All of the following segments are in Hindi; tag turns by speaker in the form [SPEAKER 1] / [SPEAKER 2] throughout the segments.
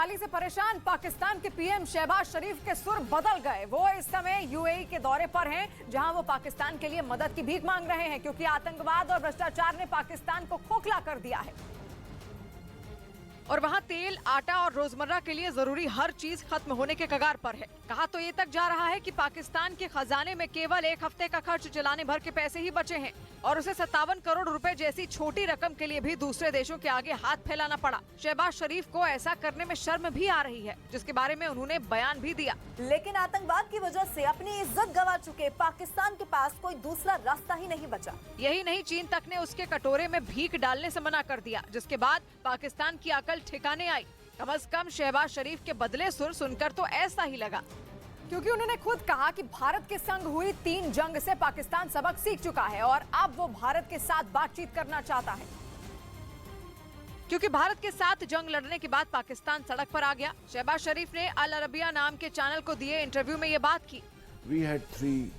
[SPEAKER 1] हरियाली से परेशान पाकिस्तान के पीएम शहबाज शरीफ के सुर बदल गए। वो इस समय यूएई के दौरे पर हैं, जहां वो पाकिस्तान के लिए मदद की भीख मांग रहे हैं, क्योंकि आतंकवाद और भ्रष्टाचार ने पाकिस्तान को खोखला कर दिया है और वहां तेल, आटा और रोजमर्रा के लिए जरूरी हर चीज खत्म होने के कगार पर है। कहा तो ये तक जा रहा है कि पाकिस्तान के खजाने में केवल एक हफ्ते का खर्च चलाने भर के पैसे ही बचे हैं और उसे 57 करोड़ रुपए जैसी छोटी रकम के लिए भी दूसरे देशों के आगे हाथ फैलाना पड़ा। शहबाज शरीफ को ऐसा करने में शर्म भी आ रही है, जिसके बारे में उन्होंने बयान भी दिया।
[SPEAKER 2] लेकिन आतंकवाद की वजह से अपनी इज्जत गंवा चुके पाकिस्तान के पास कोई दूसरा रास्ता ही नहीं बचा।
[SPEAKER 1] यही नहीं, चीन तक ने उसके कटोरे में भीख डालने से मना कर दिया, जिसके बाद पाकिस्तान की अकल ठिकाने आई। कम से कम शहबाज शरीफ के बदले सुर सुनकर तो ऐसा ही लगा, क्योंकि उन्होंने खुद कहा कि भारत के संग हुई 3 जंग से पाकिस्तान सबक सीख चुका है और अब वो भारत के साथ बातचीत करना चाहता है। क्योंकि भारत के साथ जंग लड़ने के बाद पाकिस्तान सड़क पर आ गया। शहबाज शरीफ ने अल अरबिया नाम के चैनल को दिए इंटरव्यू में ये बात की।
[SPEAKER 3] We had 3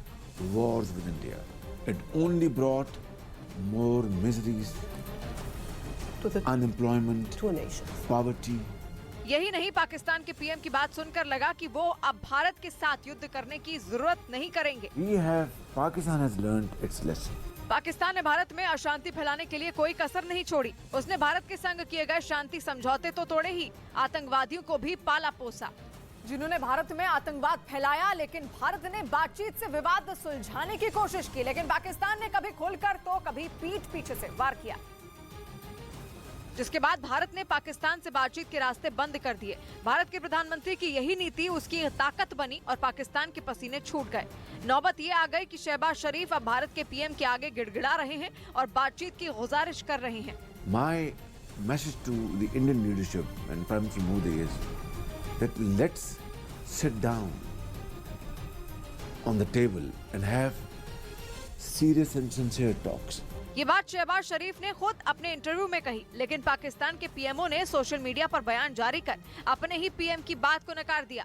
[SPEAKER 3] wars with India. It only brought more miseries, unemployment, poverty.
[SPEAKER 1] यही नहीं, पाकिस्तान के पीएम की बात सुनकर लगा कि वो अब भारत के साथ युद्ध करने की जरूरत नहीं करेंगे।
[SPEAKER 3] Pakistan has learned its lesson.
[SPEAKER 1] Pakistan ने भारत में अशांति फैलाने के लिए कोई कसर नहीं छोड़ी। उसने भारत के संग किए गए शांति समझौते तो तोड़े ही, आतंकवादियों को भी पाला पोसा, जिन्होंने भारत में आतंकवाद फैलाया। लेकिन भारत ने बातचीत से विवाद सुलझाने की कोशिश की, लेकिन पाकिस्तान ने कभी खुलकर तो कभी पीठ पीछे से वार किया, जिसके बाद भारत ने पाकिस्तान से बातचीत के रास्ते बंद कर दिए। भारत के प्रधानमंत्री की यही नीति उसकी ताकत बनी और पाकिस्तान के पसीने छूट गए। नौबत ये आ गई कि शहबाज शरीफ अब भारत के पीएम के आगे गिड़गिड़ा रहे हैं और बातचीत की गुजारिश कर रहे हैं।
[SPEAKER 3] My message to the Indian leadership and Prime Minister Modi is that let's sit down on the table and have serious and sincere talks.
[SPEAKER 1] ये बात शहबाज शरीफ ने खुद अपने इंटरव्यू में कही, लेकिन पाकिस्तान के पीएमओ ने सोशल मीडिया पर बयान जारी कर अपने ही पीएम की बात को नकार दिया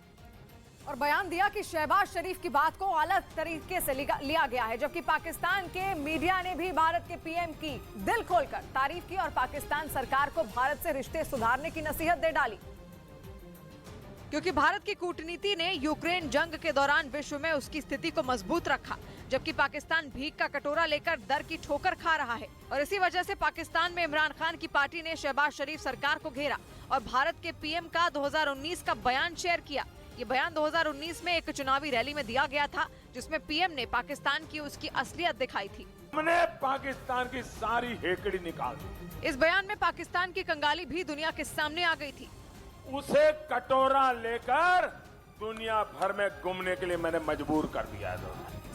[SPEAKER 1] और बयान दिया कि शहबाज शरीफ की बात को अलग तरीके से लिया गया है, जबकि पाकिस्तान के मीडिया ने भी भारत के पीएम की दिल खोलकर तारीफ की और पाकिस्तान सरकार को भारत से रिश्ते सुधारने की नसीहत दे डाली। क्योंकि भारत की कूटनीति ने यूक्रेन जंग के दौरान विश्व में उसकी स्थिति को मजबूत रखा, जबकि पाकिस्तान भीख का कटोरा लेकर दर की ठोकर खा रहा है। और इसी वजह से पाकिस्तान में इमरान खान की पार्टी ने शहबाज शरीफ सरकार को घेरा और भारत के पीएम का 2019 का बयान शेयर किया। ये बयान 2019 में एक चुनावी रैली में दिया गया था, जिसमें पीएम ने पाकिस्तान की उसकी असलियत दिखाई थी।
[SPEAKER 4] हमने पाकिस्तान की सारी हेकड़ी निकाल दी।
[SPEAKER 1] इस बयान में पाकिस्तान की कंगाली भी दुनिया के सामने आ गई थी।
[SPEAKER 4] उसे कटोरा लेकर दुनिया भर में घूमने के लिए मैंने मजबूर कर दिया है।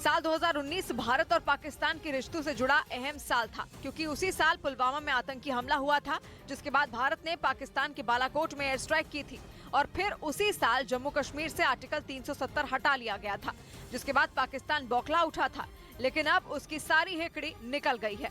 [SPEAKER 1] साल 2019 भारत और पाकिस्तान के रिश्तों से जुड़ा अहम साल था, क्योंकि उसी साल पुलवामा में आतंकी हमला हुआ था, जिसके बाद भारत ने पाकिस्तान के बालाकोट में एयर स्ट्राइक की थी और फिर उसी साल जम्मू कश्मीर से आर्टिकल 370 हटा लिया गया था, जिसके बाद पाकिस्तान बौखला उठा था। लेकिन अब उसकी सारी हेकड़ी निकल गई है।